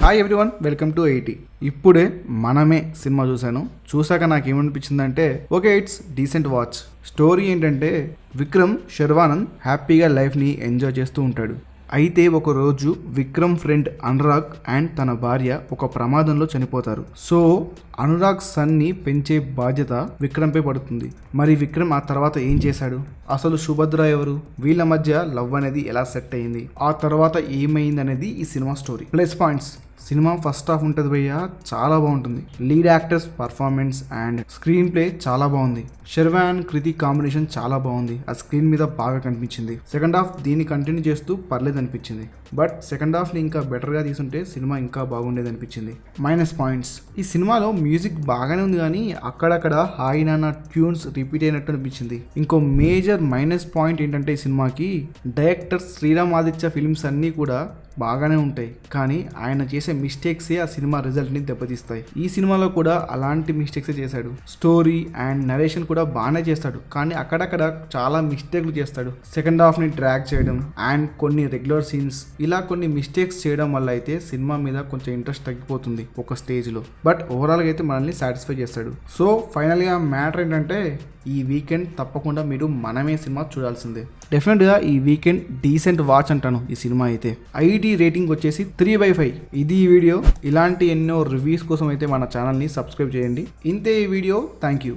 Hi everyone, welcome to 80. ఇప్పుడే మనమే cinema చూశాక నాకు ఏమనిపించిందంటే okay, it's decent watch. Story ఏంటంటే విక్రమ్ శర్వానంద్ హ్యాపీగా లైఫ్ని ఎంజాయ్ చేస్తూ ఉంటాడు. అయితే ఒకరోజు విక్రమ్ ఫ్రెండ్ అనురాగ్ అండ్ తన భార్య ఒక ప్రమాదంలో చనిపోతారు. సో అనురాగ్ సన్ని పెంచే బాధ్యత విక్రమ్పై పడుతుంది. మరి విక్రమ్ ఆ తర్వాత ఏం చేశాడు, అసలు సుభద్ర ఎవరు, వీళ్ళ మధ్య లవ్ అనేది ఎలా సెట్ అయింది, ఆ తర్వాత ఏమైంది అనేది ఈ cinema story. Plus points: cinema first half ఉంటుంది భయ్య, చాలా బాగుంటుంది. Lead actors performance and screen play చాలా బాగుంది. శర్వాన్ కృతి కాంబినేషన్ చాలా బాగుంది, ఆ స్క్రీన్ మీద బాగా కనిపించింది. సెకండ్ హాఫ్ దీన్ని కంటిన్యూ చేస్తూ పర్లేదు అనిపించింది, బట్ సెకండ్ హాఫ్ని ఇంకా బెటర్గా తీసుంటే సినిమా ఇంకా బాగుండేది అనిపించింది. మైనస్ పాయింట్స్: ఈ సినిమాలో మ్యూజిక్ బాగానే ఉంది కానీ అక్కడక్కడ హాయ్ నాన్న ట్యూన్స్ రిపీట్ అయినట్టు అనిపించింది. ఇంకో మేజర్ మైనస్ పాయింట్ ఏంటంటే ఈ సినిమాకి డైరెక్టర్ శ్రీరామ్ ఆదిత్య ఫిల్మ్స్ అన్నీ కూడా బాగానే ఉంటాయి, కానీ ఆయన చేసే మిస్టేక్సే ఆ సినిమా రిజల్ట్ని దెబ్బతీస్తాయి. ఈ సినిమాలో కూడా అలాంటి మిస్టేక్సే చేశాడు. స్టోరీ అండ్ నరేషన్ కూడా బాగానే చేస్తాడు, కానీ అక్కడక్కడ చాలా మిస్టేక్లు చేస్తాడు. సెకండ్ హాఫ్ని డ్రాగ్ చేయడం అండ్ కొన్ని రెగ్యులర్ సీన్స్, ఇలా కొన్ని మిస్టేక్స్ చేయడం వల్ల అయితే సినిమా మీద కొంచెం ఇంట్రెస్ట్ తగ్గిపోతుంది ఒక స్టేజ్లో. బట్ ఓవరాల్గా అయితే మనల్ని సాటిస్ఫై చేస్తాడు. సో ఫైనల్గా మ్యాటర్ ఏంటంటే ఈ వీకెండ్ తప్పకుండా మీరు మనమే సినిమా చూడాల్సిందే. డెఫినెట్గా ఈ వీకెండ్ డీసెంట్ వాచ్ అంటాను. ఈ సినిమా అయితే ఐడి రేటింగ్ వచ్చేసి 3/5. ఇది ఈ వీడియో. ఇలాంటి ఎన్నో రివ్యూస్ కోసం అయితే మన ఛానల్ని సబ్స్క్రైబ్ చేయండి. ఇంతే ఈ వీడియో. Thank you.